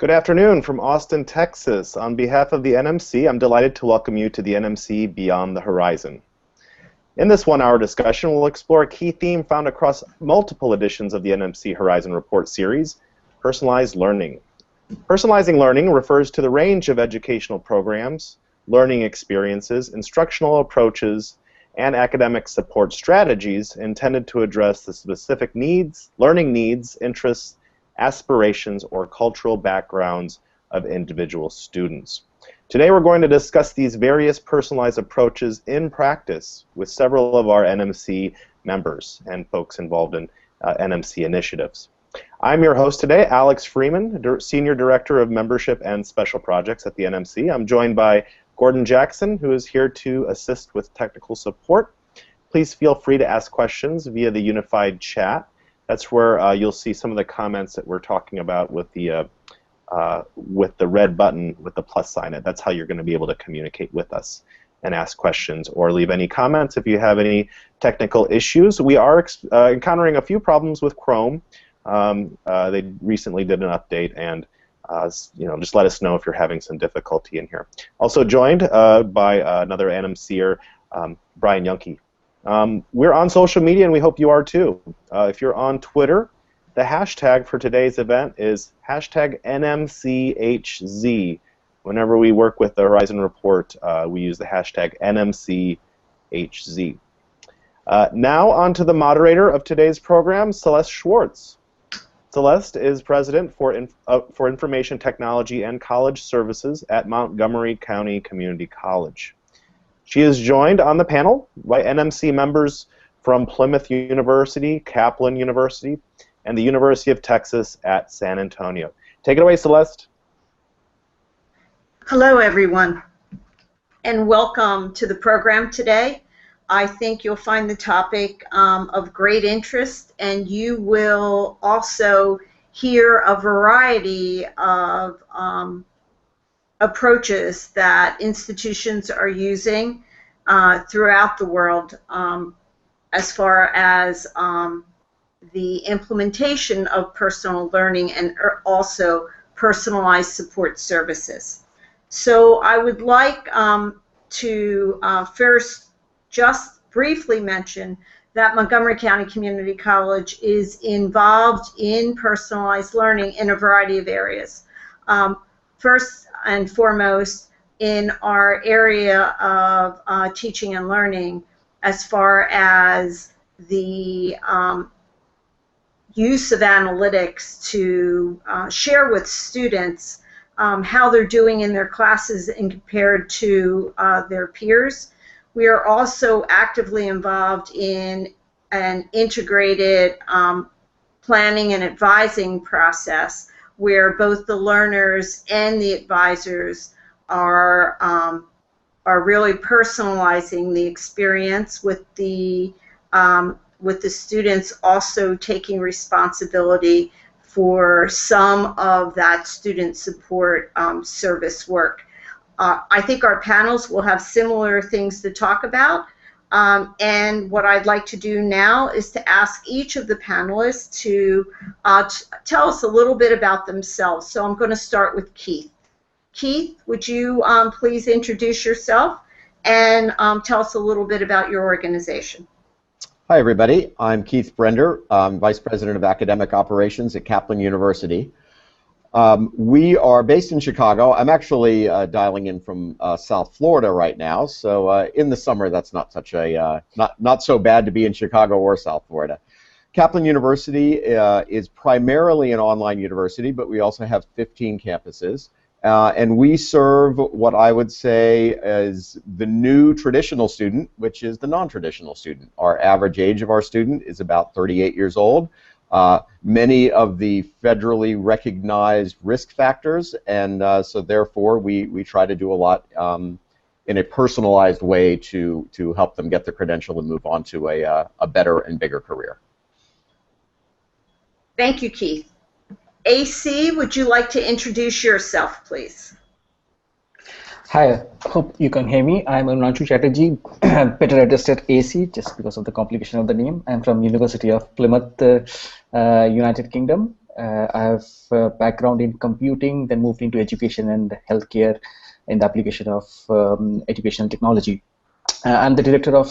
Good afternoon from Austin, Texas. On behalf of the NMC, I'm delighted to welcome you to the NMC Beyond the Horizon. In this one-hour discussion, we'll explore a key theme found across multiple editions of the NMC Horizon Report series, personalized learning. Personalizing learning refers to the range of educational programs, learning experiences, instructional approaches, and academic support strategies intended to address the specific needs, learning needs, interests, aspirations, or cultural backgrounds of individual students. Today we're going to discuss these various personalized approaches in practice with several of our NMC members and folks involved in NMC initiatives. I'm your host today, Alex Freeman, Senior Director of Membership and Special Projects at the NMC. I'm joined by Gordon Jackson, who is here to assist with technical support. Please feel free to ask questions via the unified chat. That's where you'll see some of the comments that we're talking about with the red button with the plus sign. That's how you're going to be able to communicate with us and ask questions or leave any comments if you have any technical issues. We are encountering a few problems with Chrome. They recently did an update, and just let us know if you're having some difficulty in here. Also joined by another NMCer, Brian Yunke. We're on social media, and we hope you are too. If you're on Twitter, the hashtag for today's event is hashtag NMCHZ. Whenever we work with the Horizon Report, we use the hashtag NMCHZ. Now on to the moderator of today's program, Celeste Schwartz. Celeste is President for Information Technology and College Services at Montgomery County Community College. She is joined on the panel by NMC members from Plymouth University, Kaplan University, and the University of Texas at San Antonio. Take it away, Celeste. Hello, everyone, and welcome to the program today. I think you'll find the topic of great interest, and you will also hear a variety of approaches that institutions are using throughout the world as far as the implementation of personal learning and also personalized support services. So I would like to first just briefly mention that Montgomery County Community College is involved in personalized learning in a variety of areas. First and foremost, in our area of teaching and learning, as far as the use of analytics to share with students how they're doing in their classes and compared to their peers. We are also actively involved in an integrated planning and advising process where both the learners and the advisors are really personalizing the experience with the students also taking responsibility for some of that student support service work. I think our panels will have similar things to talk about, and what I'd like to do now is to ask each of the panelists to tell us a little bit about themselves. So I'm going to start with Keith. Keith, would you please introduce yourself and tell us a little bit about your organization? Hi, everybody. I'm Keith Brender. I'm Vice President of Academic Operations at Kaplan University. We are based in Chicago. I'm actually dialing in from South Florida right now, so in the summer that's not such a not so bad to be in Chicago or South Florida. Kaplan University is primarily an online university, but we also have 15 campuses, and we serve what I would say is the new traditional student, which is the non-traditional student. Our average age of our student is about 38 years old. Many of the federally recognized risk factors, and so therefore we try to do a lot in a personalized way to help them get the credential and move on to a better and bigger career. Thank you, Keith. AC, would you like to introduce yourself, please? Hi, hope you can hear me. I'm Untitled Chatterjee, better addressed at AC just because of the complication of the name. I'm from University of Plymouth, United Kingdom. I have a background in computing, then moved into education and healthcare in the application of educational technology. I'm the director of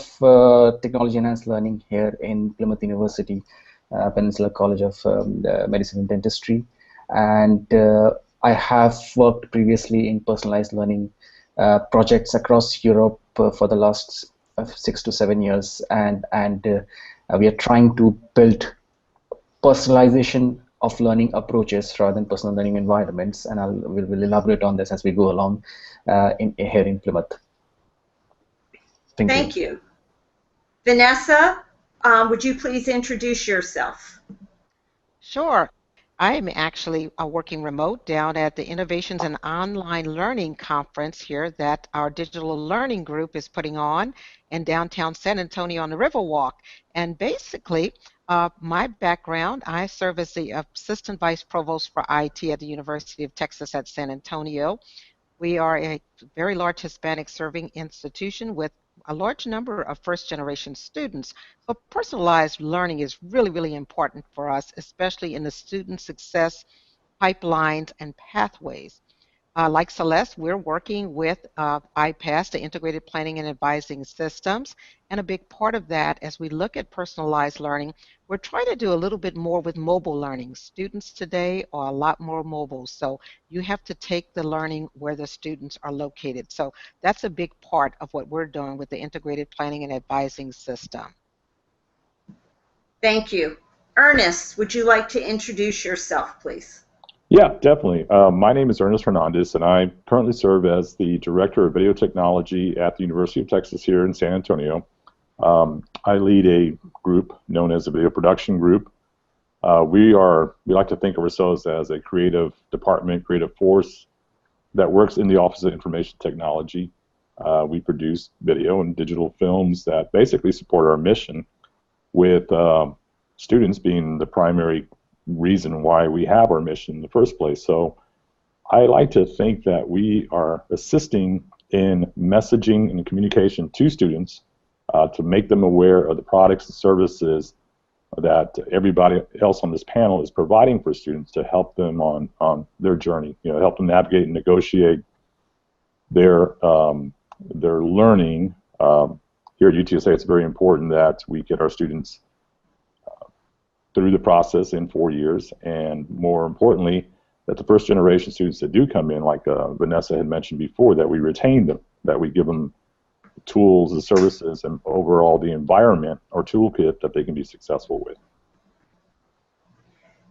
technology enhanced learning here in Plymouth University, Peninsula College of Medicine and Dentistry. And I have worked previously in personalized learning projects across Europe for the last 6 to 7 years. And we are trying to build personalization of learning approaches rather than personal learning environments. And we'll elaborate on this as we go along here in Plymouth. Thank you. Vanessa, would you please introduce yourself? Sure. I am actually working remote down at the Innovations in Online Learning Conference here that our digital learning group is putting on in downtown San Antonio on the Riverwalk. And basically, my background, I serve as the Assistant Vice Provost for IT at the University of Texas at San Antonio. We are a very large Hispanic serving institution with a large number of first-generation students. So personalized learning is really, really important for us, especially in the student success pipelines and pathways. Like Celeste, we're working with IPAS, the Integrated Planning and Advising Systems, and a big part of that, as we look at personalized learning, we're trying to do a little bit more with mobile learning. Students today are a lot more mobile, so you have to take the learning where the students are located. So that's a big part of what we're doing with the Integrated Planning and Advising System. Thank you. Ernest, would you like to introduce yourself, please? Yeah, definitely. My name is Ernest Hernandez, and I currently serve as the Director of Video Technology at the University of Texas here in San Antonio. I lead a group known as the Video Production Group. We like to think of ourselves as a creative department, creative force that works in the Office of Information Technology. We produce video and digital films that basically support our mission, with students being the primary reason why we have our mission in the first place. So I like to think that we are assisting in messaging and communication to students to make them aware of the products and services that everybody else on this panel is providing for students to help them on their journey, help them navigate and negotiate their learning. Here at UTSA, it's very important that we get our students through the process in 4 years, and more importantly, that the first generation students that do come in, like Vanessa had mentioned before, that we retain them, that we give them tools and services and overall the environment or toolkit that they can be successful with.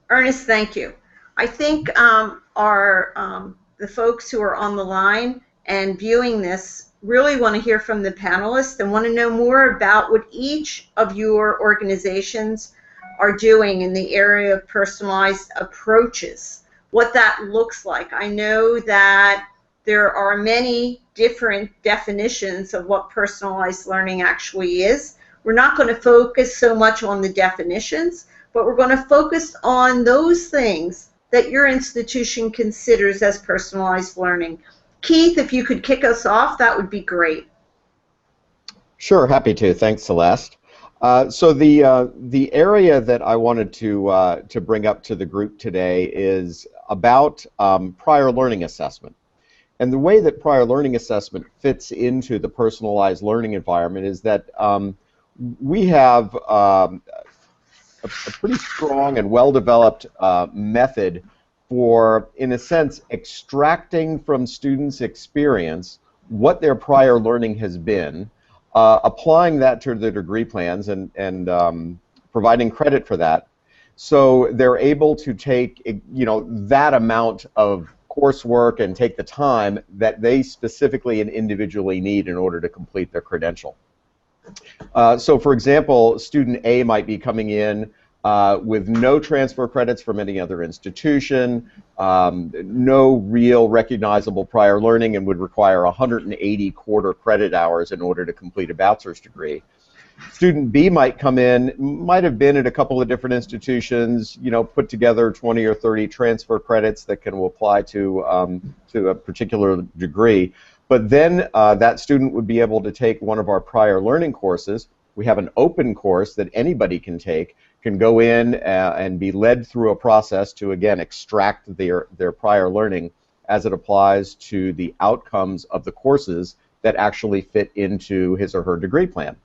Ernest, thank you. I think the folks who are on the line and viewing this really want to hear from the panelists and want to know more about what each of your organizations are doing in the area of personalized approaches, what that looks like. I know that there are many different definitions of what personalized learning actually is. We're not going to focus so much on the definitions, but we're going to focus on those things that your institution considers as personalized learning. Keith, if you could kick us off, that would be great. Sure, happy to. Thanks, Celeste. So the area that I wanted to bring up to the group today is about prior learning assessment. And the way that prior learning assessment fits into the personalized learning environment is that we have a pretty strong and well-developed method for, in a sense, extracting from students' experience what their prior learning has been, applying that to their degree plans and providing credit for that, so they're able to take that amount of coursework and take the time that they specifically and individually need in order to complete their credential. So for example, student A might be coming in with no transfer credits from any other institution, no real recognizable prior learning, and would require 180 quarter credit hours in order to complete a bachelor's degree. Student B might come in, might have been at a couple of different institutions, put together 20 or 30 transfer credits that can apply to a particular degree. But then that student would be able to take one of our prior learning courses. We have an open course that anybody can take can go in and be led through a process to, again, extract their prior learning as it applies to the outcomes of the courses that actually fit into his or her degree plan.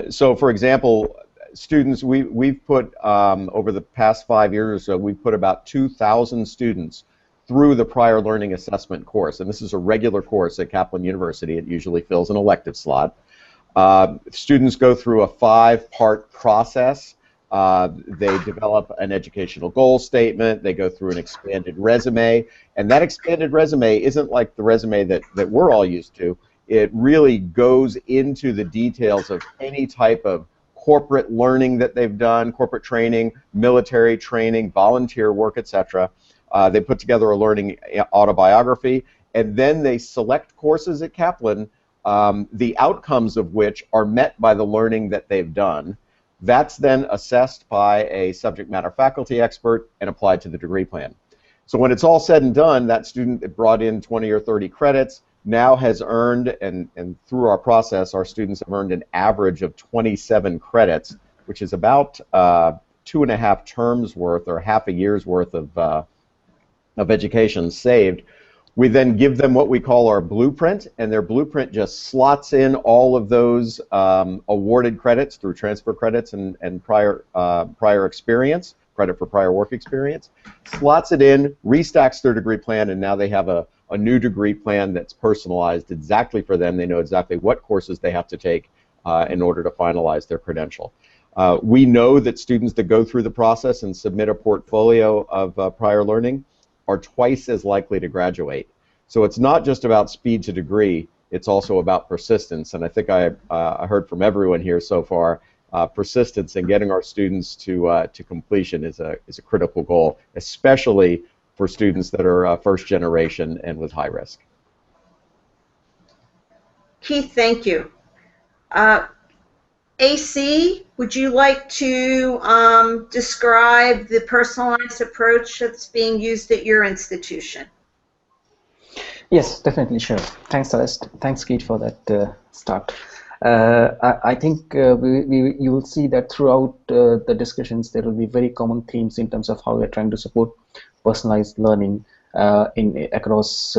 So, for example, students, we've put, over the past 5 years, we've put about 2,000 students through the prior learning assessment course. And this is a regular course at Kaplan University. It usually fills an elective slot. Students go through a 5-part process. They develop an educational goal statement. They go through an expanded resume. And that expanded resume isn't like the resume that we're all used to. It really goes into the details of any type of corporate learning that they've done, corporate training, military training, volunteer work, etc. They put together a learning autobiography, and then they select courses at Kaplan, the outcomes of which are met by the learning that they've done. That's then assessed by a subject matter faculty expert and applied to the degree plan. So when it's all said and done, that student that brought in 20 or 30 credits now has earned, and through our process, our students have earned an average of 27 credits, which is about 2.5 terms worth or half a year's worth of education saved. We then give them what we call our blueprint, and their blueprint just slots in all of those awarded credits through transfer credits and prior experience, credit for prior work experience, slots it in, restacks their degree plan, and now they have a new degree plan that's personalized exactly for them. They know exactly what courses they have to take in order to finalize their credential. We know that students that go through the process and submit a portfolio of prior learning are twice as likely to graduate. So it's not just about speed to degree, it's also about persistence. And I think I heard from everyone here so far, persistence in getting our students to completion is a critical goal, especially for students that are first generation and with high risk. Keith, thank you. AC, would you like to describe the personalized approach that's being used at your institution? Yes, definitely, sure. Thanks, Celeste. Thanks, Keith, for that start. I think you will see that throughout the discussions there will be very common themes in terms of how we're trying to support personalized learning across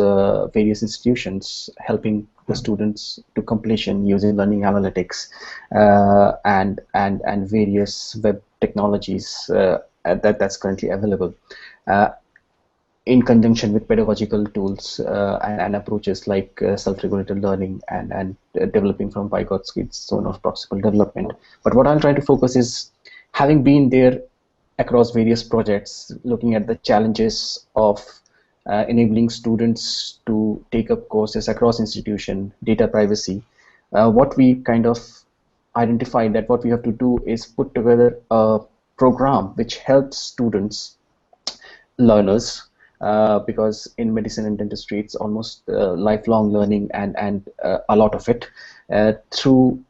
various institutions, helping the students to completion using learning analytics and various web technologies that's currently available. In conjunction with pedagogical tools and approaches like self-regulated learning and developing from Vygotski's zone of proximal development. But what I'll try to focus is, having been there across various projects, looking at the challenges of enabling students to take up courses across institution, data privacy, what we kind of identified that what we have to do is put together a program which helps students, learners, because in medicine and dentistry it's almost lifelong learning and a lot of it through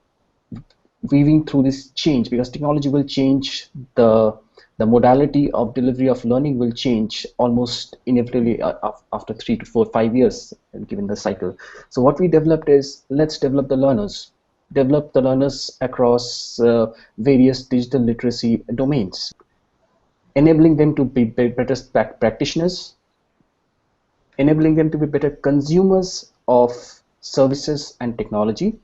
weaving through this change, because technology will change, the modality of delivery of learning will change almost inevitably after 3 to 4, 5 years given the cycle. So what we developed is, let's develop the learners across various digital literacy domains, enabling them to be better practitioners, enabling them to be better consumers of services and technology,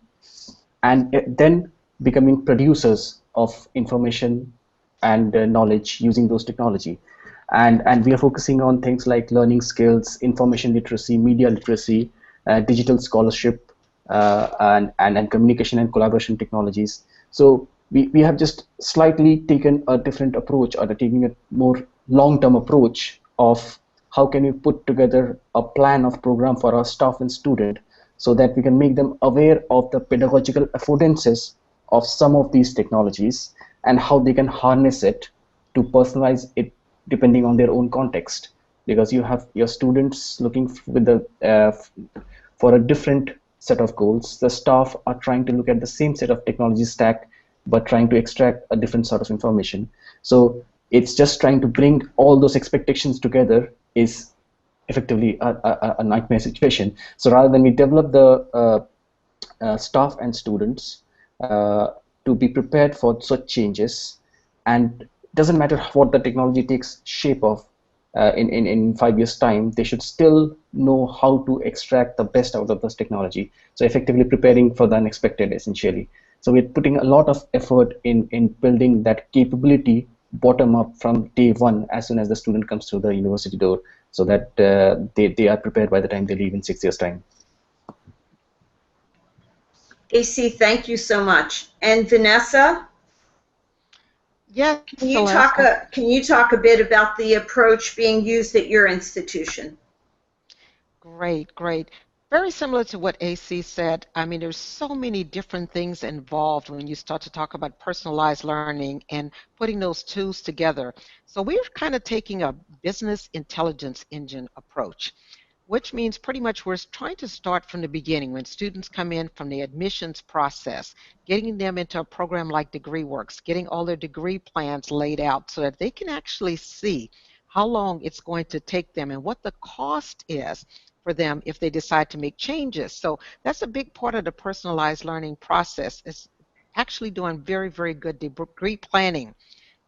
and then becoming producers of information and knowledge using those technology. And we are focusing on things like learning skills, information literacy, media literacy, digital scholarship, and communication and collaboration technologies. So we have just slightly taken a different approach, or taking a more long-term approach of how can we put together a plan of program for our staff and student so that we can make them aware of the pedagogical affordances of some of these technologies and how they can harness it to personalize it depending on their own context. Because you have your students looking with for a different set of goals. The staff are trying to look at the same set of technology stack but trying to extract a different sort of information. So it's just trying to bring all those expectations together is effectively a nightmare situation. So rather than we develop the staff and students to be prepared for such changes, and it doesn't matter what the technology takes shape of in 5 years' time, they should still know how to extract the best out of this technology. So effectively preparing for the unexpected, essentially. So we're putting a lot of effort in building that capability bottom up from day one, as soon as the student comes through the university door, so that they are prepared by the time they leave in 6 years' time. AC, thank you so much. And Vanessa? Yes, Can you Celeste. talk a bit about the approach being used at your institution? Great, great. Very similar to what AC said. I mean, there's so many different things involved when you start to talk about personalized learning and putting those tools together. So we're kind of taking a business intelligence engine approach, which means pretty much we're trying to start from the beginning when students come in from the admissions process, getting them into a program like DegreeWorks, getting all their degree plans laid out so that they can actually see how long it's going to take them and what the cost is for them if they decide to make changes. So that's a big part of the personalized learning process, is actually doing very, very good degree planning.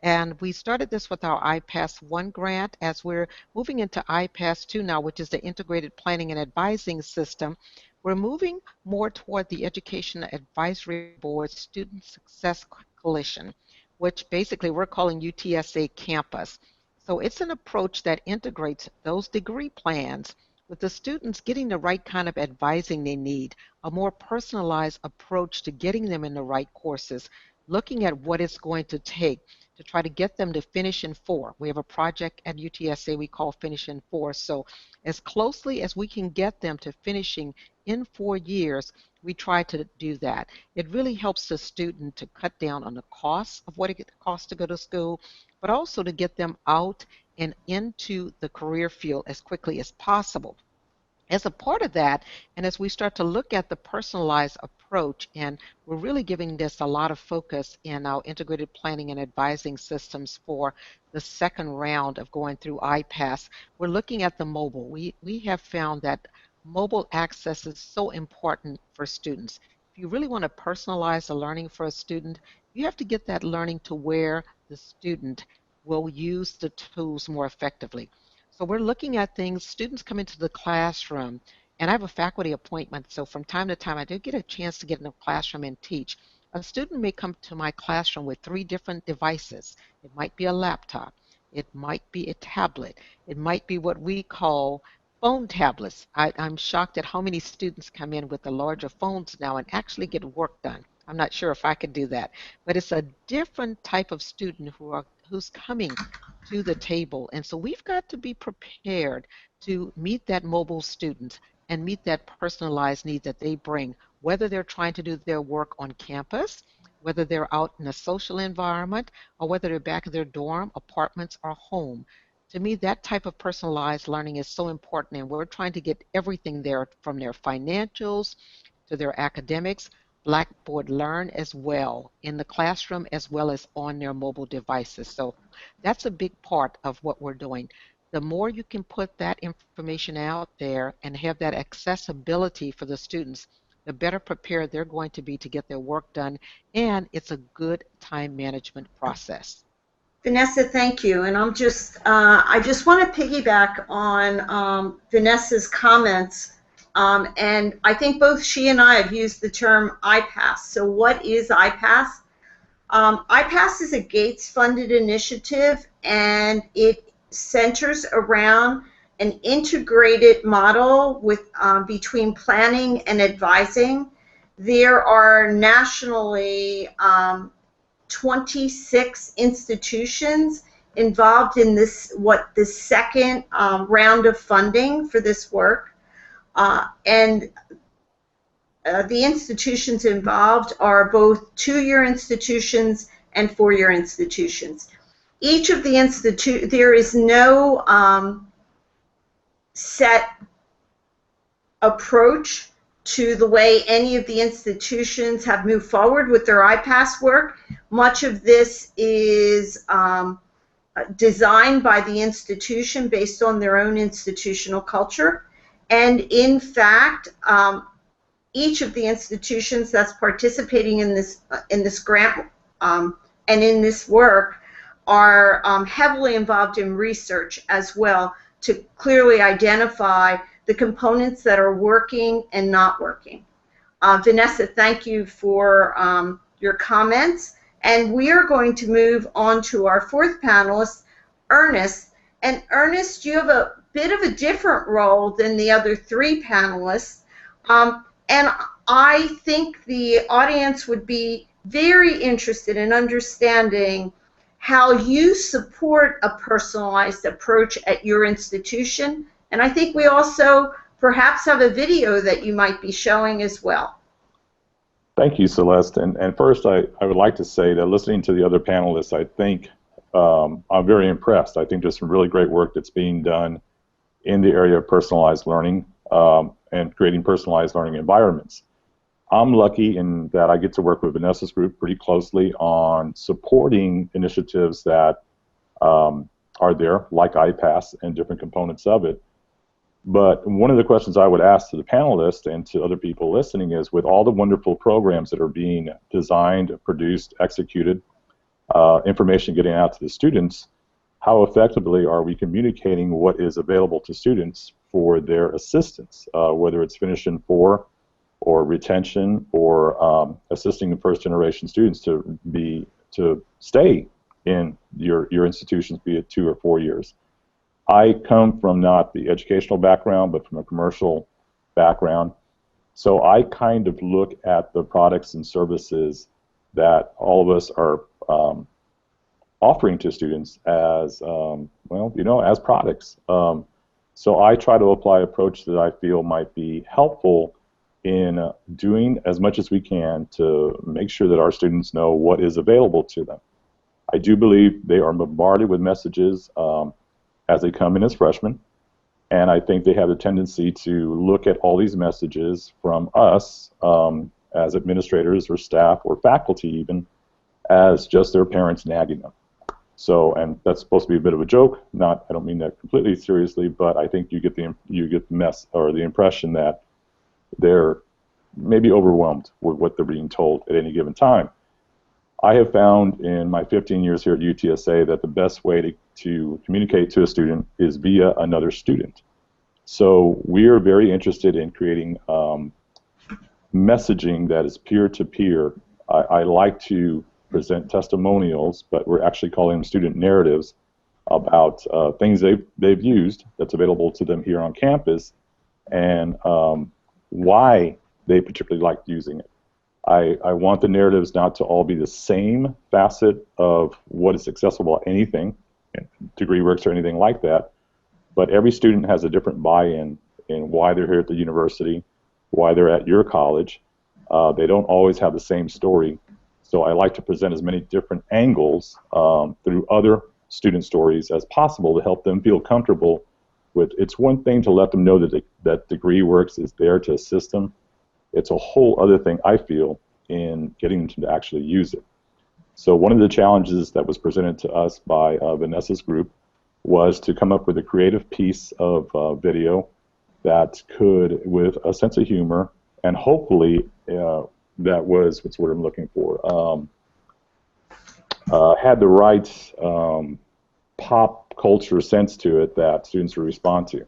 And we started this with our IPASS 1 grant. As we're moving into IPASS 2 now, which is the Integrated Planning and Advising System, we're moving more toward the Education Advisory Board Student Success Coalition, which basically we're calling UTSA Campus. So it's an approach that integrates those degree plans with the students getting the right kind of advising they need, a more personalized approach to getting them in the right courses, looking at what it's going to take to try to get them to finish in 4. We have a project at UTSA we call Finish in 4. So as closely as we can get them to finishing in 4 years, we try to do that. It really helps the student to cut down on the costs of what it costs to go to school, but also to get them out and into the career field as quickly as possible. As a part of that, and as we start to look at the personalized approach, and we're really giving this a lot of focus in our integrated planning and advising systems for the second round of going through IPASS, we're looking at the mobile. We have found that mobile access is so important for students. If you really want to personalize the learning for a student, you have to get that learning to where the student will use the tools more effectively. So we're looking at things, students come into the classroom, and I have a faculty appointment, so from time to time I do get a chance to get in the classroom and teach. A student may come to my classroom with 3 different devices. It might be a laptop, it might be a tablet, it might be what we call phone tablets. I'm shocked at how many students come in with the larger phones now and actually get work done. I'm not sure if I could do that, but it's a different type of student who's coming to the table. And so we've got to be prepared to meet that mobile student and meet that personalized need that they bring, whether they're trying to do their work on campus, whether they're out in a social environment, or whether they're back in their dorm, apartments, or home. To me, that type of personalized learning is so important, and we're trying to get everything there, from their financials to their academics. Blackboard Learn as well in the classroom as well as on their mobile devices. So that's a big part of what we're doing. The more you can put that information out there and have that accessibility for the students, the better prepared they're going to be to get their work done, and it's a good time management process. Vanessa, thank you. And I just want to piggyback on Vanessa's comments. And I think both she and I have used the term IPASS. So what is IPASS? IPASS is a Gates-funded initiative, and it centers around an integrated model with between planning and advising. There are nationally 26 institutions involved in this second round of funding for this work. And the institutions involved are both 2-year institutions and 4-year institutions. Each of the there is no set approach to the way any of the institutions have moved forward with their IPASS work. Much of this is designed by the institution based on their own institutional culture. And in fact, each of the institutions that's participating in this grant and in this work are heavily involved in research as well to clearly identify the components that are working and not working. Vanessa, thank you for your comments. And we are going to move on to our fourth panelist, Ernest. And Ernest, you have a bit of a different role than the other three panelists. And I think the audience would be very interested in understanding how you support a personalized approach at your institution. And I think we also perhaps have a video that you might be showing as well. Thank you, Celeste. And first, I would like to say that listening to the other panelists, I think I'm very impressed. I think there's some really great work that's being done in the area of personalized learning and creating personalized learning environments. I'm lucky in that I get to work with Vanessa's group pretty closely on supporting initiatives that are there, like iPass and different components of it. But one of the questions I would ask to the panelists and to other people listening is, with all the wonderful programs that are being designed, produced, executed, information getting out to the students, how effectively are we communicating what is available to students for their assistance, whether it's Finish in 4 or retention or assisting the first-generation students to stay in your institutions, be it 2 or 4 years. I come from not the educational background, but from a commercial background. So I kind of look at the products and services that all of us are offering to students as, well, you know, as products. So I try to apply an approach that I feel might be helpful in doing as much as we can to make sure that our students know what is available to them. I do believe they are bombarded with messages as they come in as freshmen, and I think they have a tendency to look at all these messages from us as administrators or staff or faculty even as just their parents nagging them. So, and that's supposed to be a bit of a joke. I don't mean that completely seriously, but I think you get the impression that they're maybe overwhelmed with what they're being told at any given time. I have found in my 15 years here at UTSA that the best way to communicate to a student is via another student. So we are very interested in creating messaging that is peer-to-peer. I like to present testimonials, but we're actually calling them student narratives about things they've used that's available to them here on campus and why they particularly liked using it. I want the narratives not to all be the same facet of what is accessible at anything, DegreeWorks or anything like that, but every student has a different buy-in in why they're here at the university, why they're at your college. They don't always have the same story, so I like to present as many different angles through other student stories as possible to help them feel comfortable with. It's one thing to let them know that DegreeWorks is there to assist them. It's a whole other thing, I feel, in getting them to actually use it. So one of the challenges that was presented to us by Vanessa's group was to come up with a creative piece of video that could, with a sense of humor, and hopefully that was, what's what I'm looking for, had the right pop culture sense to it that students would respond to.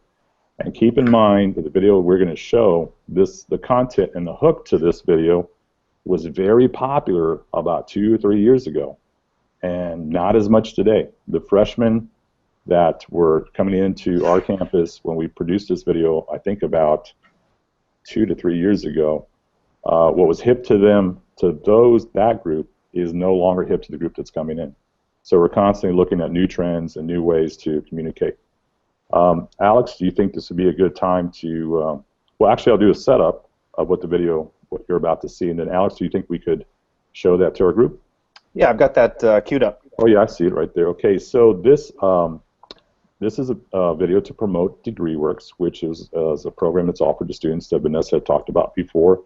And keep in mind that the video we're going to show, the content and the hook to this video was very popular about 2 or 3 years ago, and not as much today. The freshmen that were coming into our campus when we produced this video, I think about 2 to 3 years ago, what was hip to them, to that group, is no longer hip to the group that's coming in. So we're constantly looking at new trends and new ways to communicate. Alex, do you think this would be a good time to, well, actually I'll do a setup of what you're about to see, and then Alex, do you think we could show that to our group? Yeah, I've got that queued up. Oh yeah, I see it right there. Okay, so this is a video to promote DegreeWorks, which is a program that's offered to students that Vanessa had talked about before,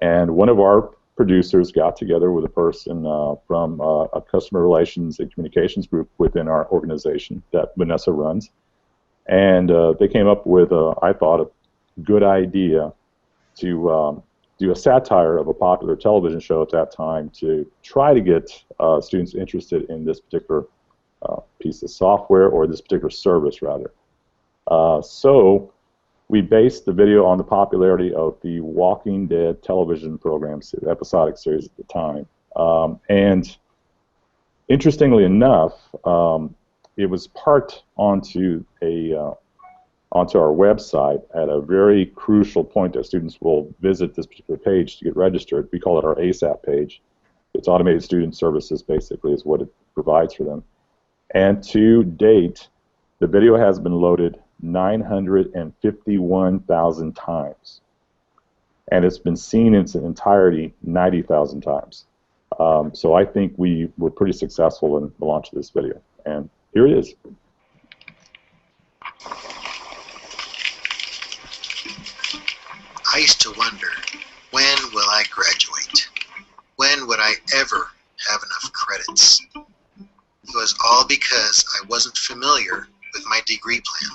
and one of our producers got together with a person from a customer relations and communications group within our organization that Vanessa runs. And they came up with, I thought, a good idea to do a satire of a popular television show at that time to try to get students interested in this particular piece of software, or this particular service, rather. So we based the video on the popularity of the Walking Dead television programs, the episodic series at the time. And interestingly enough, it was parked onto our website at a very crucial point that students will visit this particular page to get registered. We call it our ASAP page. It's Automated Student Services, basically, is what it provides for them. And to date, the video has been loaded 951,000 times. And it's been seen in its entirety 90,000 times. So I think we were pretty successful in the launch of this video. And here it is. I used to wonder, when will I graduate? When would I ever have enough credits? It was all because I wasn't familiar with my degree plan.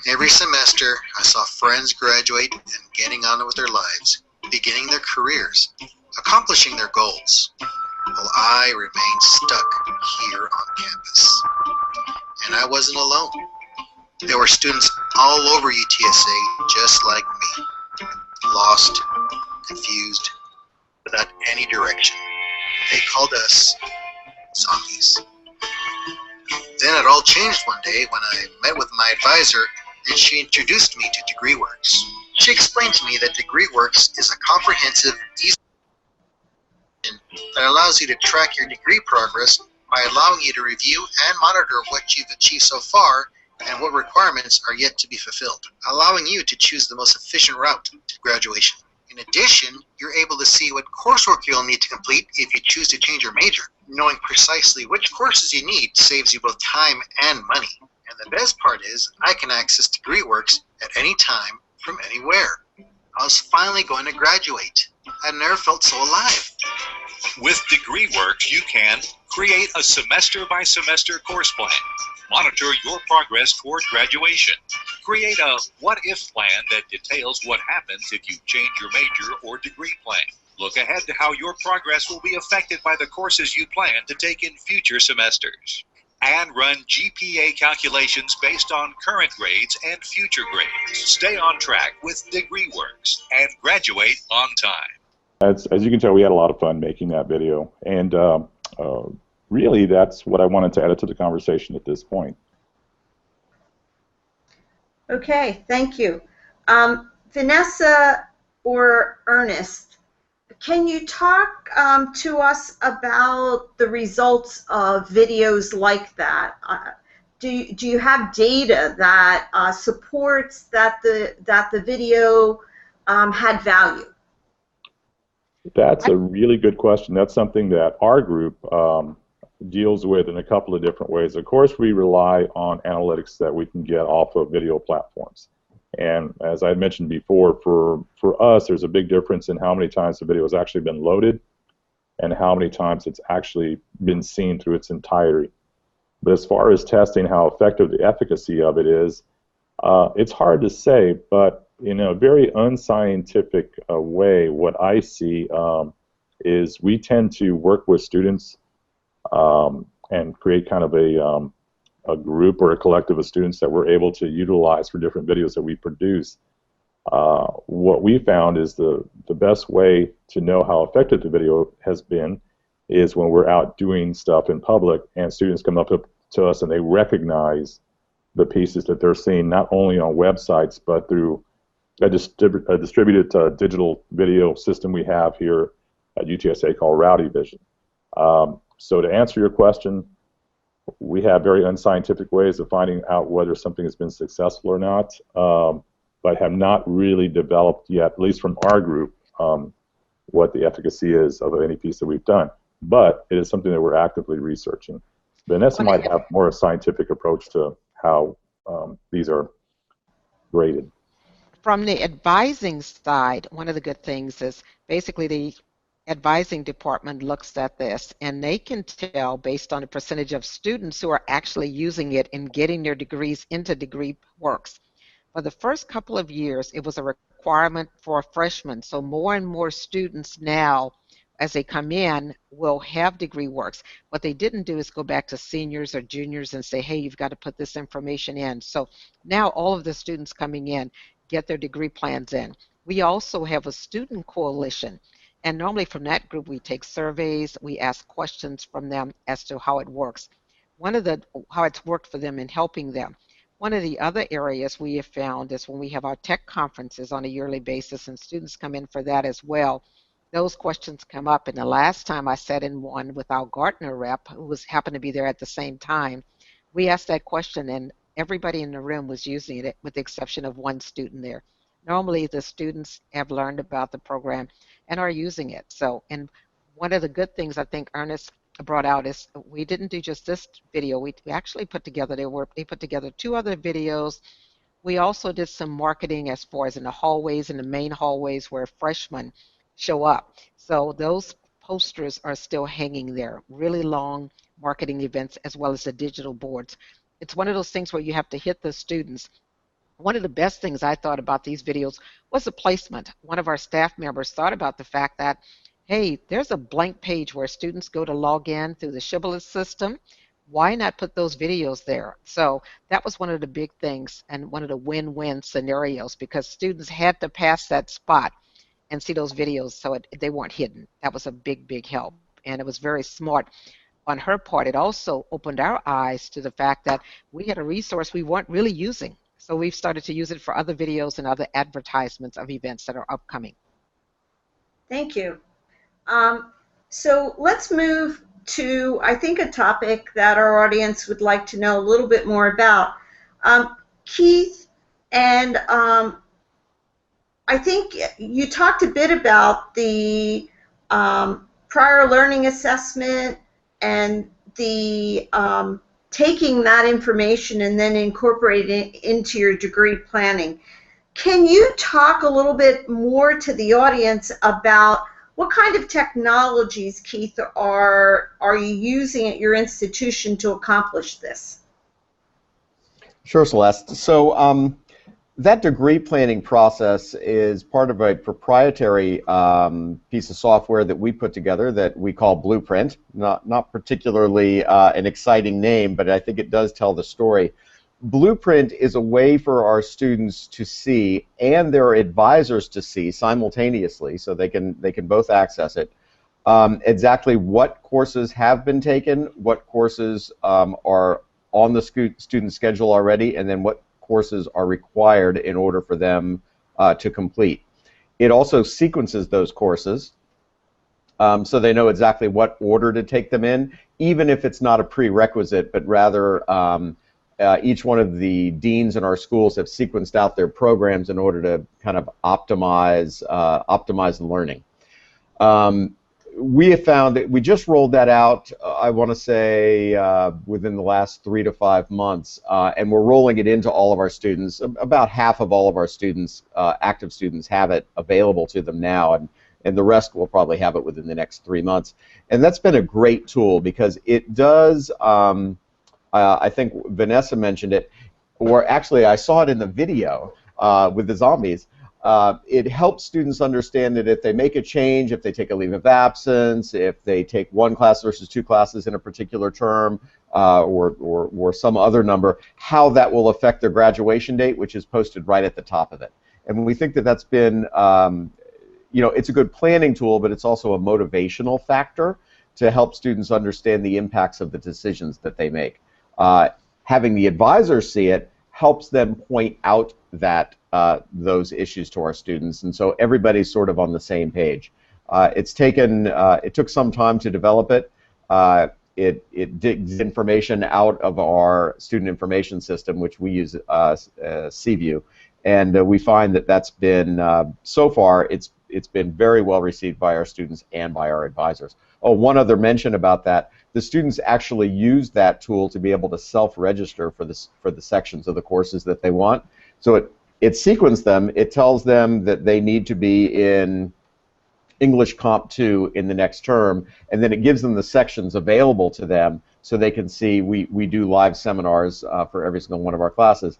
Every semester, I saw friends graduate and getting on with their lives, beginning their careers, accomplishing their goals, while I remained stuck here on campus. And I wasn't alone. There were students all over UTSA just like me, lost, confused, without any direction. They called us zombies. Then it all changed one day when I met with my advisor and she introduced me to DegreeWorks. She explained to me that DegreeWorks is a comprehensive, easy that allows you to track your degree progress by allowing you to review and monitor what you've achieved so far and what requirements are yet to be fulfilled, allowing you to choose the most efficient route to graduation. In addition, you're able to see what coursework you'll need to complete if you choose to change your major. Knowing precisely which courses you need saves you both time and money. And the best part is, I can access DegreeWorks at any time from anywhere. I was finally going to graduate. I've never felt so alive. With DegreeWorks, you can create a semester-by-semester course plan, monitor your progress toward graduation, create a what-if plan that details what happens if you change your major or degree plan, look ahead to how your progress will be affected by the courses you plan to take in future semesters, and run GPA calculations based on current grades and future grades. Stay on track with DegreeWorks and graduate on time. As you can tell, we had a lot of fun making that video, and really that's what I wanted to add to the conversation at this point. Okay, thank you. Vanessa or Ernest, can you talk to us about the results of videos like that? Do you have data that supports that the video had value? That's a really good question. That's something that our group deals with in a couple of different ways. Of course, we rely on analytics that we can get off of video platforms. And as I mentioned before, for us, there's a big difference in how many times the video has actually been loaded and how many times it's actually been seen through its entirety. But as far as testing how effective the efficacy of it is, it's hard to say, but in a very unscientific way, what I see is we tend to work with students and create kind of a group or a collective of students that we're able to utilize for different videos that we produce. What we found is the best way to know how effective the video has been is when we're out doing stuff in public and students come up to us and they recognize the pieces that they're seeing not only on websites but through a distributed digital video system we have here at UTSA called Rowdy Vision. So to answer your question, we have very unscientific ways of finding out whether something has been successful or not, but have not really developed yet, at least from our group, what the efficacy is of any piece that we've done. But it is something that we're actively researching. Vanessa might have more a scientific approach to how these are graded. From the advising side, one of the good things is basically the advising department looks at this and they can tell based on the percentage of students who are actually using it and getting their degrees into DegreeWorks For the first couple of years, it was a requirement for freshmen. So more and more students now, as they come in, will have degree works. What they didn't do is go back to seniors or juniors and say, hey, you've got to put this information in. So now all of the students coming in get their degree plans in. We also have a student coalition. And normally from that group, we take surveys, we ask questions from them as to how it works. How it's worked for them in helping them. One of the other areas we have found is when we have our tech conferences on a yearly basis, and students come in for that as well, those questions come up. And the last time I sat in one with our Gartner rep, who happened to be there at the same time, we asked that question, and everybody in the room was using it, with the exception of one student there. Normally, the students have learned about the program and are using it. So, and one of the good things I think Ernest brought out is we didn't do just this video. We actually put together, they put together 2 other videos. We also did some marketing as far as in the hallways, in the main hallways where freshmen show up. So those posters are still hanging there, really long marketing events as well as the digital boards. It's one of those things where you have to hit the students. One of the best things I thought about these videos was the placement. One of our staff members thought about the fact that, hey, there's a blank page where students go to log in through the Shibboleth system. Why not put those videos there? So that was one of the big things and one of the win-win scenarios, because students had to pass that spot and see those videos so they weren't hidden. That was a big, big help. And it was very smart on her part. It also opened our eyes to the fact that we had a resource we weren't really using. So we've started to use it for other videos and other advertisements of events that are upcoming. Thank you. So let's move to, I think, a topic that our audience would like to know a little bit more about. Keith, and I think you talked a bit about the prior learning assessment and the taking that information and then incorporating it into your degree planning. Can you talk a little bit more to the audience about what kind of technologies, Keith, are you using at your institution to accomplish this? Sure, Celeste. So that degree planning process is part of a proprietary piece of software that we put together that we call Blueprint. Not particularly an exciting name, but I think it does tell the story. Blueprint is a way for our students to see and their advisors to see simultaneously, so they can both access it, exactly what courses have been taken, what courses are on the student schedule already, and then what courses are required in order for them to complete. It also sequences those courses so they know exactly what order to take them in, even if it's not a prerequisite, but rather each one of the deans in our schools have sequenced out their programs in order to kind of optimize the learning. We have found that we just rolled that out, I want to say, within the last 3 to 5 months, and we're rolling it into all of our students. About half of all of our students, active students, have it available to them now, and the rest will probably have it within the next 3 months. And that's been a great tool because it does, I think Vanessa mentioned it, or actually I saw it in the video with the zombies. It helps students understand that if they make a change, if they take a leave of absence, if they take 1 class versus 2 classes in a particular term, or some other number, how that will affect their graduation date, which is posted right at the top of it. And we think that that's been, you know, it's a good planning tool, but it's also a motivational factor to help students understand the impacts of the decisions that they make. Having the advisors see it helps them point out that those issues to our students, and so everybody's sort of on the same page. It took some time to develop it. It digs information out of our student information system, which we use CView, and we find that that's been so far it's been very well received by our students and by our advisors. Oh, one other mention about that: the students actually use that tool to be able to self-register for the sections of the courses that they want. So it sequenced them. It tells them that they need to be in English Comp 2 in the next term, and then it gives them the sections available to them so they can see. We do live seminars for every single one of our classes.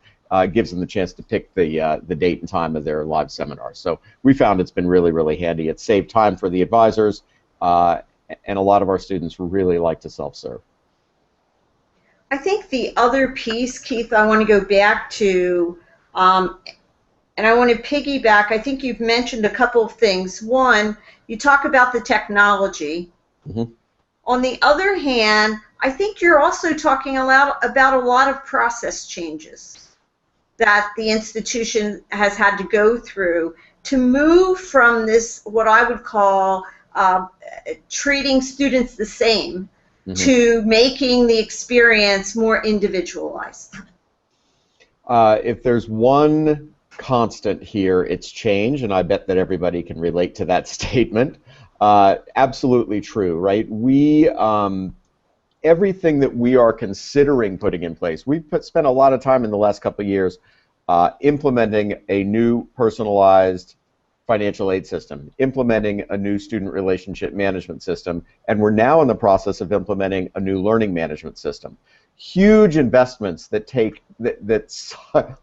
gives them the chance to pick the date and time of their live seminar. So we found it's been really, really handy. It's saved time for the advisors, and a lot of our students really like to self-serve. I think the other piece, Keith, I want to go back to, and I want to piggyback. I think you've mentioned a couple of things. One, you talk about the technology. Mm-hmm. On the other hand, I think you're also talking about a lot of process changes that the institution has had to go through to move from this, what I would call treating students the same, mm-hmm. to making the experience more individualized. If there's one constant here, it's change, and I bet that everybody can relate to that statement. Absolutely true, right? We everything that we are considering putting in place, we've spent a lot of time in the last couple of years implementing a new personalized financial aid system, implementing a new student relationship management system, and we're now in the process of implementing a new learning management system. Huge investments that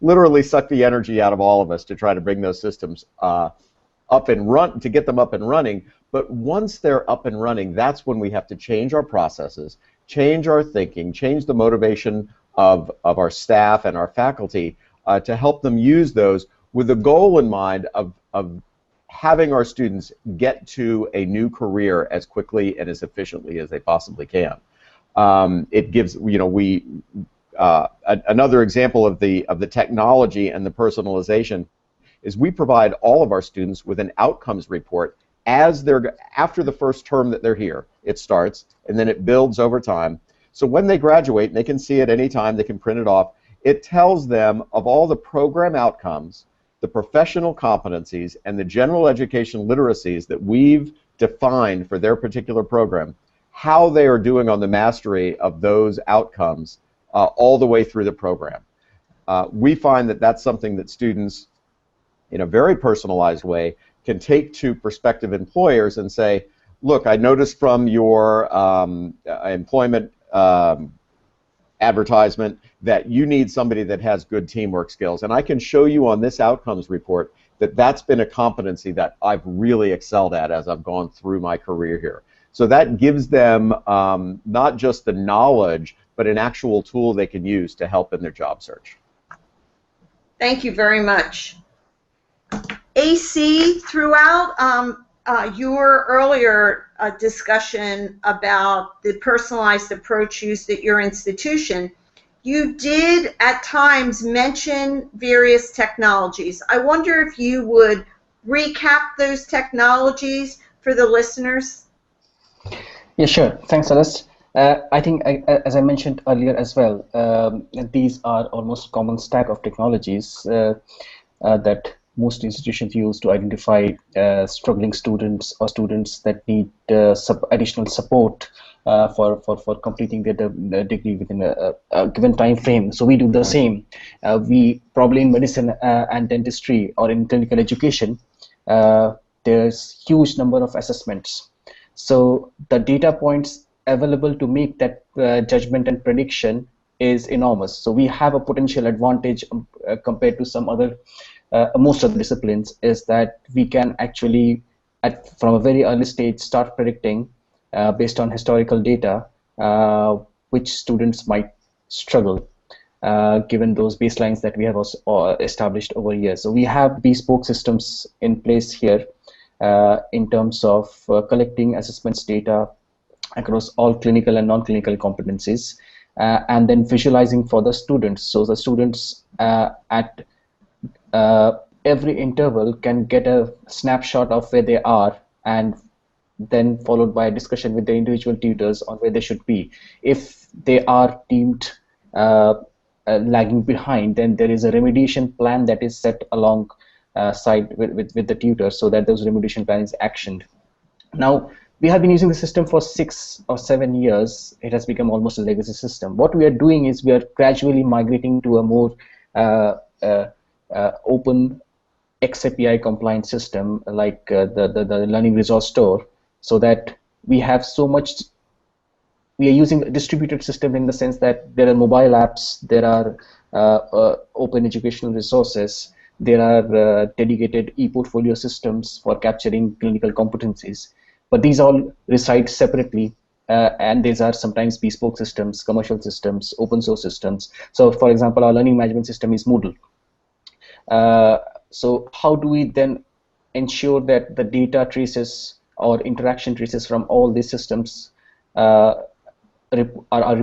literally suck the energy out of all of us to try to bring those systems to get them up and running. But once they're up and running, that's when we have to change our processes, change our thinking, change the motivation of our staff and our faculty to help them use those with the goal in mind of having our students get to a new career as quickly and as efficiently as they possibly can. It gives, another example of the technology and the personalization is we provide all of our students with an outcomes report after the first term that they're here. It starts, and then it builds over time. So when they graduate, and they can see it anytime, they can print it off, it tells them of all the program outcomes, the professional competencies, and the general education literacies that we've defined for their particular program, how they are doing on the mastery of those outcomes all the way through the program. We find that that's something that students, in a very personalized way, can take to prospective employers and say, look, I noticed from your employment advertisement that you need somebody that has good teamwork skills, and I can show you on this outcomes report that that's been a competency that I've really excelled at as I've gone through my career here. So that gives them not just the knowledge, but an actual tool they can use to help in their job search. Thank you very much. AC, throughout your earlier discussion about the personalized approach used at your institution, you did at times mention various technologies. I wonder if you would recap those technologies for the listeners. Yeah, sure. Thanks, Celeste. I think, as I mentioned earlier as well, these are almost common stack of technologies that most institutions use to identify struggling students or students that need additional support for completing their degree within a given time frame. So we do the same. We probably in medicine and dentistry or in clinical education, there's huge number of assessments. So the data points available to make that judgment and prediction is enormous. So we have a potential advantage compared to some other most of the disciplines, is that we can actually, from a very early stage, start predicting based on historical data which students might struggle, given those baselines that we have also established over years. So we have bespoke systems in place here in terms of collecting assessments data across all clinical and non-clinical competencies, and then visualizing for the students. So the students at every interval can get a snapshot of where they are, and then followed by a discussion with the individual tutors on where they should be. If they are deemed lagging behind, then there is a remediation plan that is set alongside with the tutors, so that those remediation plan is actioned. Now, we have been using the system for 6 or 7 years. It has become almost a legacy system. What we are doing is we are gradually migrating to a more open XAPI compliant system like the Learning Resource Store, so that we have so much we are using a distributed system in the sense that there are mobile apps, there are open educational resources, there are dedicated e-portfolio systems for capturing clinical competencies. But these all reside separately, and these are sometimes bespoke systems, commercial systems, open source systems. So, for example, our learning management system is Moodle. So how do we then ensure that the data traces or interaction traces from all these systems are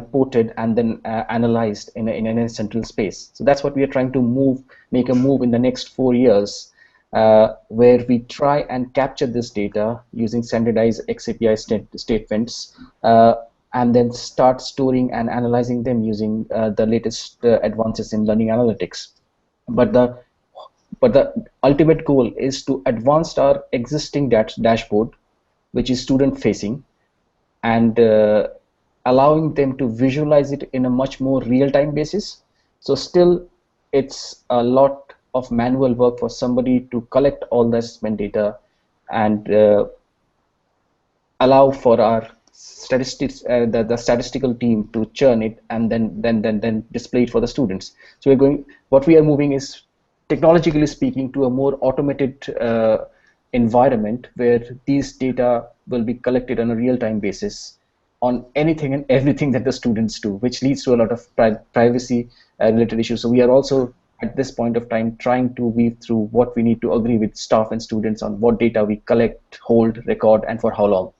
reported and then analyzed in a central space? So that's what we are trying to make a move in the next 4 years, where we try and capture this data using standardized XAPI statements, and then start storing and analyzing them using the latest advances in learning analytics. But the ultimate goal is to advance our existing dashboard, which is student facing, and allowing them to visualize it in a much more real-time basis. So still, it's a lot of manual work for somebody to collect all the assessment data and allow for our statistics, the statistical team to churn it and then display it for the students. So what we are moving is, technologically speaking, to a more automated environment where these data will be collected on a real-time basis on anything and everything that the students do, which leads to a lot of privacy related issues. So we are also at this point of time trying to weave through what we need to agree with staff and students on what data we collect, hold, record, and for how long.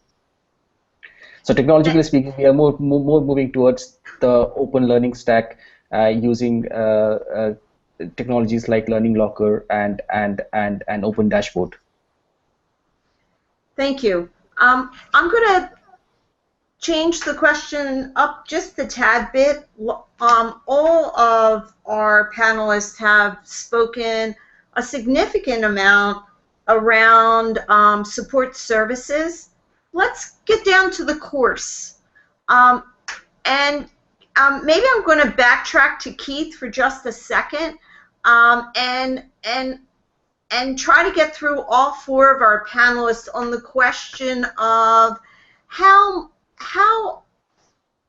So technologically speaking, we are more moving towards the open learning stack using technologies like Learning Locker and Open Dashboard. Thank you. I'm going to change the question up just a tad bit. All of our panelists have spoken a significant amount around support services. Let's get down to the course. Maybe I'm going to backtrack to Keith for just a second and try to get through all 4 of our panelists on the question of how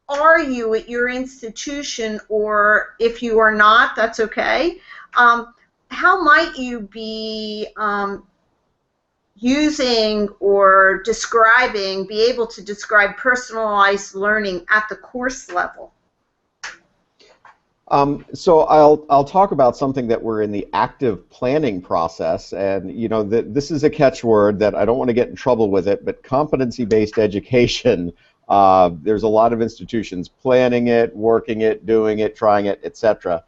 are you at your institution, or if you are not, that's okay. How might you be using or be able to describe personalized learning at the course level? So I'll talk about something that we're in the active planning process, and this is a catchword that I don't want to get in trouble with it, but competency-based education. There's a lot of institutions planning it, working it, doing it, trying it, etc.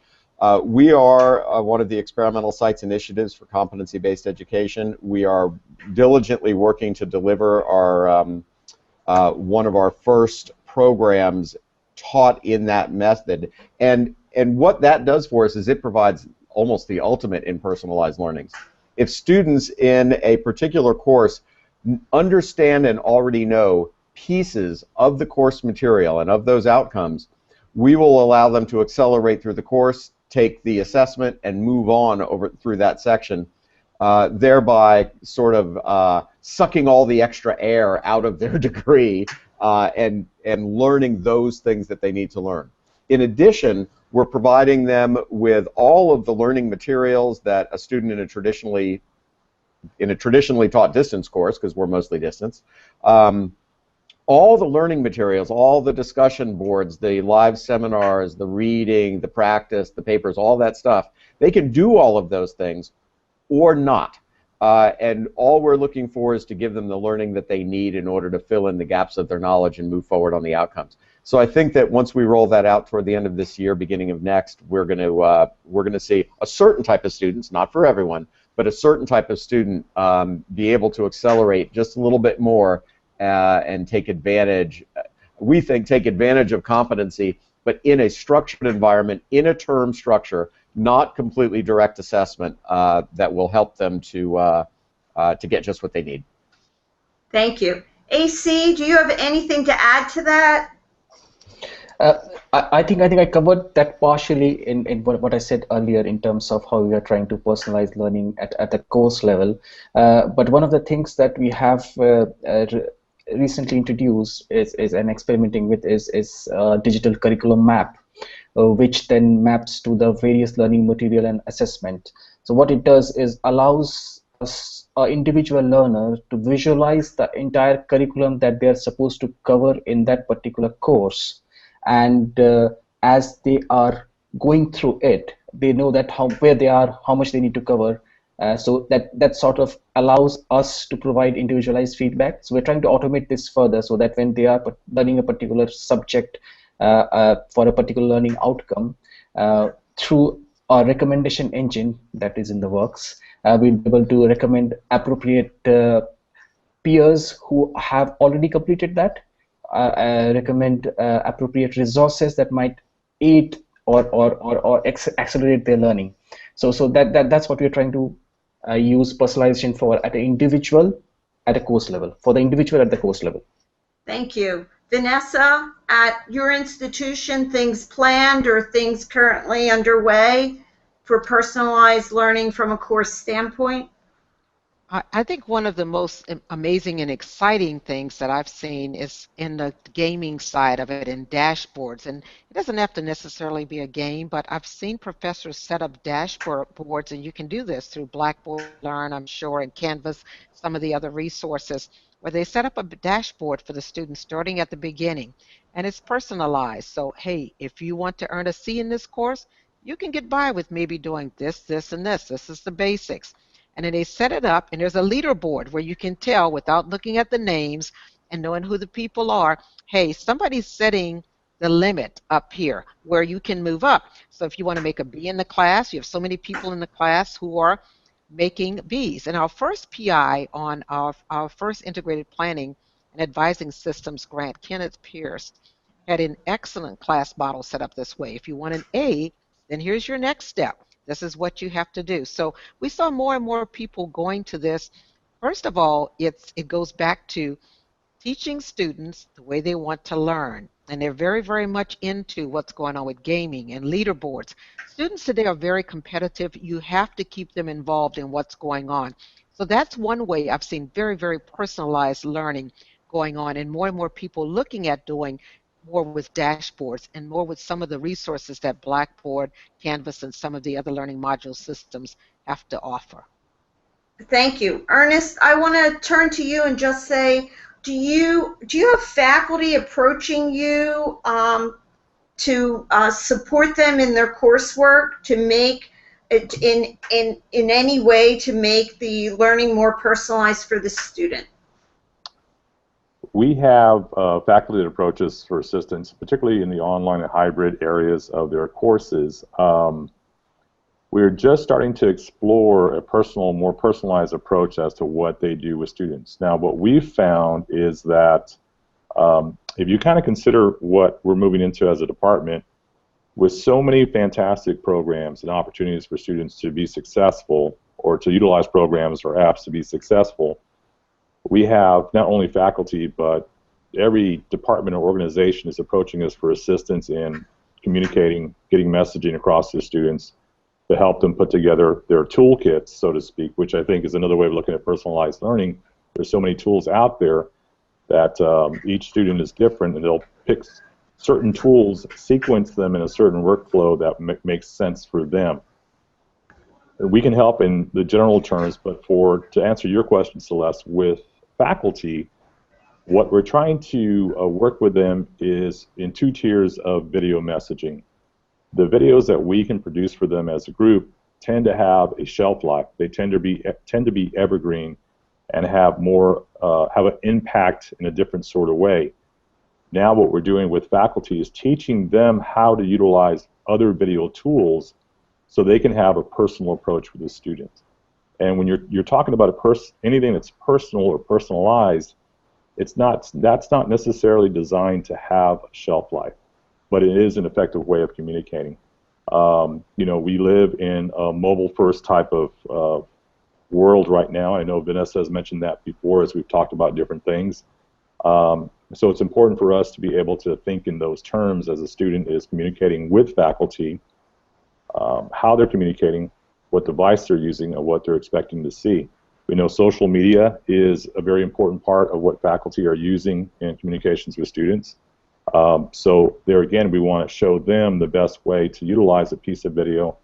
We are one of the experimental sites initiatives for competency-based education. We are diligently working to deliver our one of our first programs taught in that method, and what that does for us is it provides almost the ultimate in personalized learning. If students in a particular course understand and already know pieces of the course material and of those outcomes, we will allow them to accelerate through the course, take the assessment, and move on through that section, thereby sort of sucking all the extra air out of their degree and learning those things that they need to learn. In addition, we're providing them with all of the learning materials that a student in a traditionally taught distance course, because we're mostly distance, all the learning materials, all the discussion boards, the live seminars, the reading, the practice, the papers, all that stuff, they can do all of those things or not. And all we're looking for is to give them the learning that they need in order to fill in the gaps of their knowledge and move forward on the outcomes. So I think that once we roll that out toward the end of this year, beginning of next, we're going to see a certain type of students, not for everyone, but a certain type of student be able to accelerate just a little bit more and take advantage. We think take advantage of competency, but in a structured environment, in a term structure, not completely direct assessment that will help them to get just what they need. Thank you. AC, do you have anything to add to that? I think I covered that partially in what I said earlier in terms of how we are trying to personalize learning at the course level. But one of the things that we have recently introduced is and experimenting with is digital curriculum map, which then maps to the various learning material and assessment. So what it does is allows us, individual learner, to visualize the entire curriculum that they are supposed to cover in that particular course, and as they are going through it, they know that where they are, how much they need to cover. So that sort of allows us to provide individualized feedback. So we're trying to automate this further so that when they are learning a particular subject for a particular learning outcome, through our recommendation engine that is in the works, we'll be able to recommend appropriate peers who have already completed that, recommend appropriate resources that might aid or accelerate their learning. So that's what we're trying to use personalization for at an individual at a course level, for the individual at the course level. Thank you. Vanessa, at your institution, things planned or things currently underway for personalized learning from a course standpoint? I think one of the most amazing and exciting things that I've seen is in the gaming side of it, in dashboards. And it doesn't have to necessarily be a game, but I've seen professors set up dashboards, and you can do this through Blackboard Learn, I'm sure, and Canvas, some of the other resources, where they set up a dashboard for the students starting at the beginning. And it's personalized. So, hey, if you want to earn a C in this course, you can get by with maybe doing this, this, and this. This is the basics. And then they set it up, and there's a leaderboard where you can tell without looking at the names and knowing who the people are, hey, somebody's setting the limit up here where you can move up. So if you want to make a B in the class, you have so many people in the class who are making Bs. And our first PI on our first integrated planning and advising systems grant, Kenneth Pierce, had an excellent class model set up this way. If you want an A, then here's your next step. This is what you have to do. So we saw more and more people going to this. First of all, it goes back to teaching students the way they want to learn. And they're very, very much into what's going on with gaming and leaderboards. Students today are very competitive. You have to keep them involved in what's going on. So that's one way I've seen very, very personalized learning going on, and more people looking at doing more with dashboards and more with some of the resources that Blackboard, Canvas, and some of the other learning module systems have to offer. Thank you. Ernest, I want to turn to you and just say, do you have faculty approaching you to support them in their coursework, to make it in any way to make the learning more personalized for the student? We have faculty that approach us for assistance, particularly in the online and hybrid areas of their courses. We're just starting to explore a more personalized approach as to what they do with students. Now, what we've found is that if you kind of consider what we're moving into as a department, with so many fantastic programs and opportunities for students to be successful, or to utilize programs or apps to be successful, we have not only faculty, but every department or organization is approaching us for assistance in communicating, getting messaging across to the students to help them put together their toolkits, so to speak, which I think is another way of looking at personalized learning. There's so many tools out there that each student is different, and they'll pick certain tools, sequence them in a certain workflow that makes sense for them. We can help in the general terms, but to answer your question, Celeste, with faculty, what we're trying to work with them is in 2 tiers of video messaging. The videos that we can produce for them as a group tend to have a shelf life. They tend to be evergreen and have an impact in a different sort of way. Now what we're doing with faculty is teaching them how to utilize other video tools so they can have a personal approach with the student. And when you're talking about anything that's personal or personalized, that's not necessarily designed to have a shelf life, but it is an effective way of communicating. We live in a mobile-first type of world right now. I know Vanessa has mentioned that before as we've talked about different things. So it's important for us to be able to think in those terms as a student is communicating with faculty, how they're communicating, what device they're using, and what they're expecting to see. We know social media is a very important part of what faculty are using in communications with students. So there again, we want to show them the best way to utilize a piece of video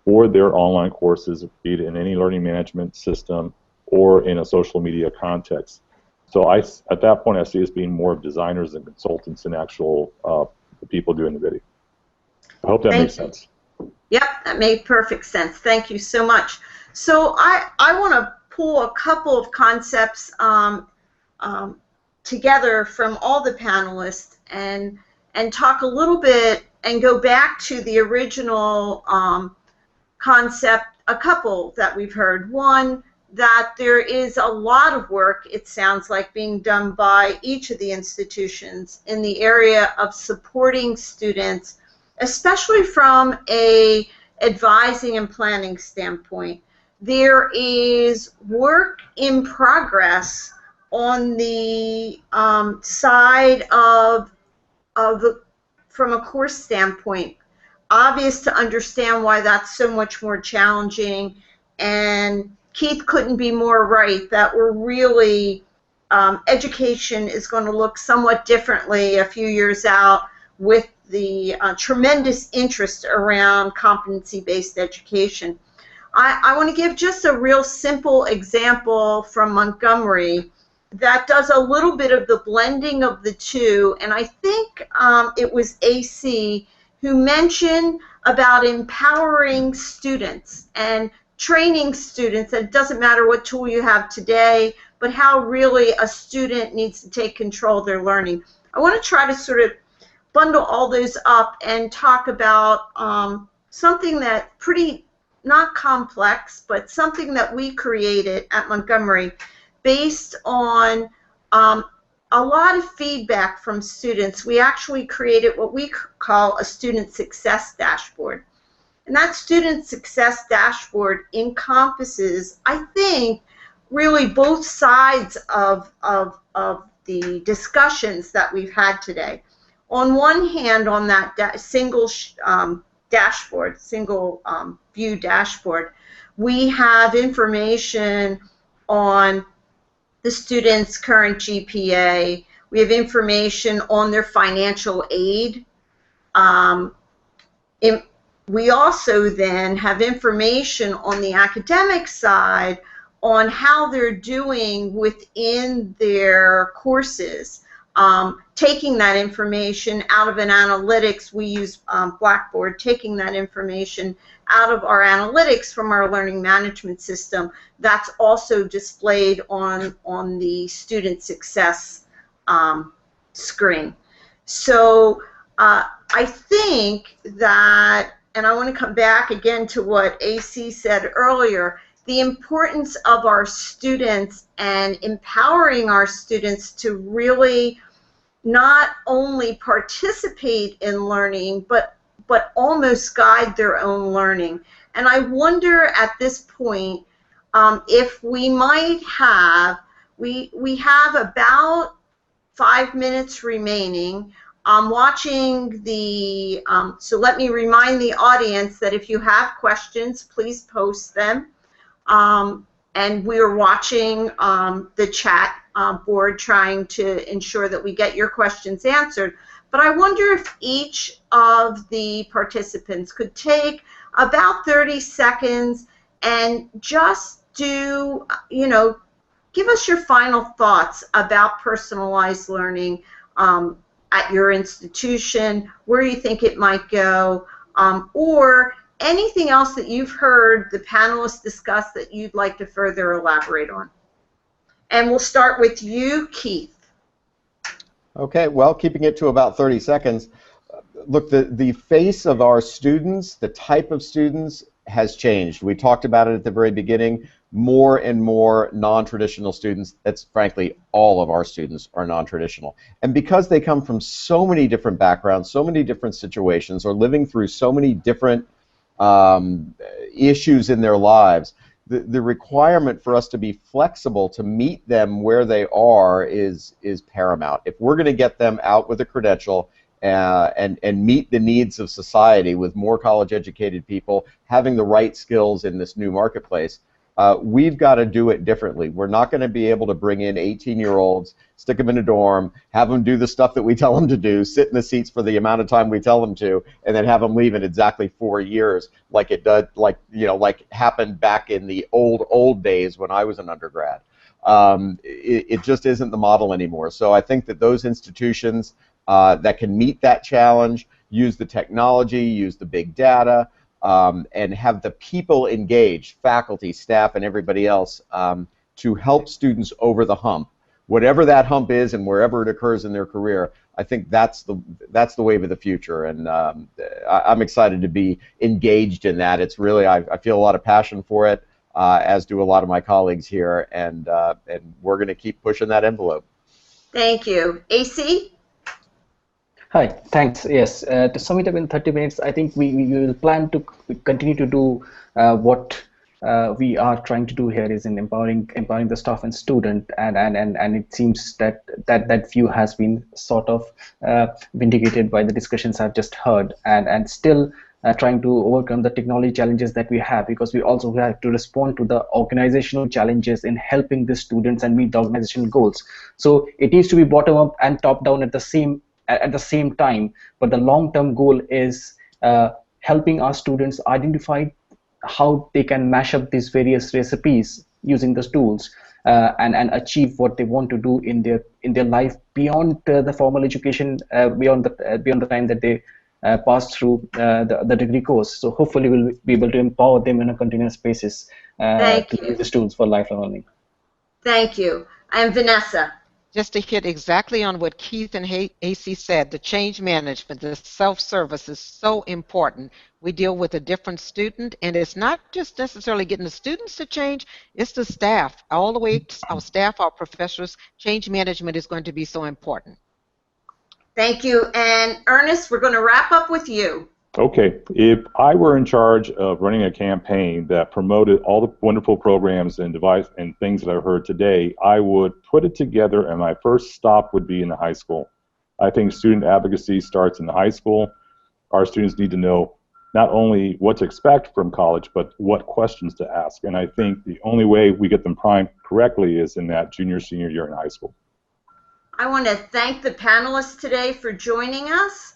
for their online courses, be it in any learning management system or in a social media context. So at that point, I see us being more of designers and consultants than actual the people doing the video. I hope that makes sense. Yep, that made perfect sense. Thank you so much. So I want to pull a couple of concepts together from all the panelists and talk a little bit and go back to the original concept, a couple that we've heard. One, that there is a lot of work, it sounds like, being done by each of the institutions in the area of supporting students, especially from a advising and planning standpoint. There is work in progress on the side of from a course standpoint. Obvious to understand why that's so much more challenging, and Keith couldn't be more right that we're really, education is going to look somewhat differently a few years out with the tremendous interest around competency-based education. I want to give just a real simple example from Montgomery that does a little bit of the blending of the two, and I think it was AC who mentioned about empowering students and training students. It doesn't matter what tool you have today, but how really a student needs to take control of their learning. I want to try to sort of bundle all those up and talk about something that pretty, not complex, but something that we created at Montgomery based on a lot of feedback from students. We actually created what we call a student success dashboard. And that student success dashboard encompasses, I think, really both sides of the discussions that we've had today. On one hand, on that single dashboard, single view dashboard, we have information on the student's current GPA. We have information on their financial aid. We also then have information on the academic side on how they're doing within their courses. Taking that information out of an analytics, we use Blackboard, taking that information out of our analytics from our learning management system, that's also displayed on the student success screen. So I think that, and I want to come back again to what AC said earlier, the importance of our students and empowering our students to really not only participate in learning, but almost guide their own learning. And I wonder at this point if we might have, we have about 5 minutes remaining. I'm watching the, so let me remind the audience that if you have questions, please post them. And we're watching the chat board, trying to ensure that we get your questions answered. But I wonder if each of the participants could take about 30 seconds and just do, give us your final thoughts about personalized learning at your institution, where you think it might go, or anything else that you've heard the panelists discuss that you'd like to further elaborate on. And we'll start with you, Keith. Okay, well, keeping it to about 30 seconds, look, the face of our students, the type of students has changed. We talked about it at the very beginning. More and more non-traditional students, that's frankly all of our students are non-traditional. And because they come from so many different backgrounds, so many different situations, or living through so many different issues in their lives, the requirement for us to be flexible to meet them where they are is paramount. If we're going to get them out with a credential and meet the needs of society with more college-educated people having the right skills in this new marketplace, we've got to do it differently. We're not going to be able to bring in 18-year-olds, stick them in a dorm, have them do the stuff that we tell them to do, sit in the seats for the amount of time we tell them to, and then have them leave in exactly 4 years, like it does, like happened back in the old days when I was an undergrad. It just isn't the model anymore. So I think that those institutions that can meet that challenge, use the technology, use the big data, and have the people engaged, faculty, staff, and everybody else, to help students over the hump. Whatever that hump is and wherever it occurs in their career, I think that's the wave of the future, and I'm excited to be engaged in that. It's really, I feel a lot of passion for it, as do a lot of my colleagues here, and we're going to keep pushing that envelope. Thank you. AC? Hi, thanks. Yes, to sum it up in 30 minutes, I think we will plan to continue to do what we are trying to do here is in empowering the staff and student, and it seems that view has been sort of vindicated by the discussions I've just heard, and still trying to overcome the technology challenges that we have, because we also have to respond to the organizational challenges in helping the students and meet the organizational goals. So it needs to be bottom up and top down at the same time, but the long-term goal is helping our students identify how they can mash up these various recipes using those tools and achieve what they want to do in their life beyond the formal education, beyond the time that they pass through the degree course. So hopefully we'll be able to empower them in a continuous basis to use these tools for lifelong learning. Thank you. I'm Vanessa. Just to hit exactly on what Keith and AC said, the change management, the self-service is so important. We deal with a different student, and it's not just necessarily getting the students to change, it's the staff. All the way to our staff, our professors, change management is going to be so important. Thank you. And Ernest, we're going to wrap up with you. Okay, if I were in charge of running a campaign that promoted all the wonderful programs and things that I've heard today, I would put it together, and my first stop would be in the high school. I think student advocacy starts in the high school. Our students need to know not only what to expect from college, but what questions to ask. And I think the only way we get them primed correctly is in that junior, senior year in high school. I want to thank the panelists today for joining us.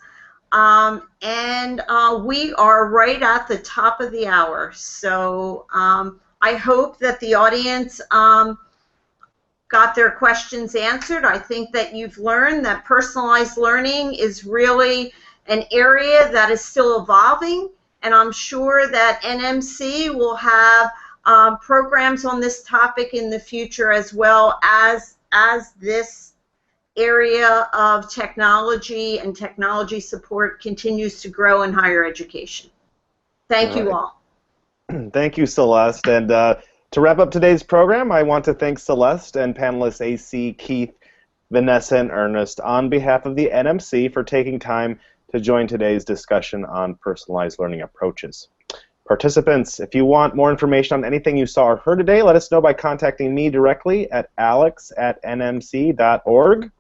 We are right at the top of the hour, so I hope that the audience got their questions answered. I think that you've learned that personalized learning is really an area that is still evolving, and I'm sure that NMC will have programs on this topic in the future, as well as this area of technology and technology support continues to grow in higher education. Thank you all. Thank you, Celeste. And to wrap up today's program, I want to thank Celeste and panelists AC, Keith, Vanessa, and Ernest on behalf of the NMC for taking time to join today's discussion on personalized learning approaches. Participants, if you want more information on anything you saw or heard today, let us know by contacting me directly at alex@nmc.org.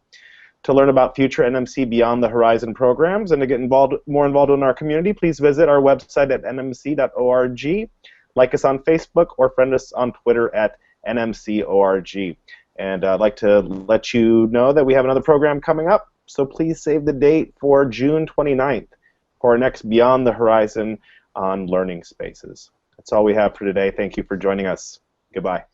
To learn about future NMC Beyond the Horizon programs and to get more involved in our community, please visit our website at nmc.org, like us on Facebook, or friend us on Twitter at nmcorg. And I'd like to let you know that we have another program coming up, so please save the date for June 29th for our next Beyond the Horizon on learning spaces. That's all we have for today. Thank you for joining us. Goodbye.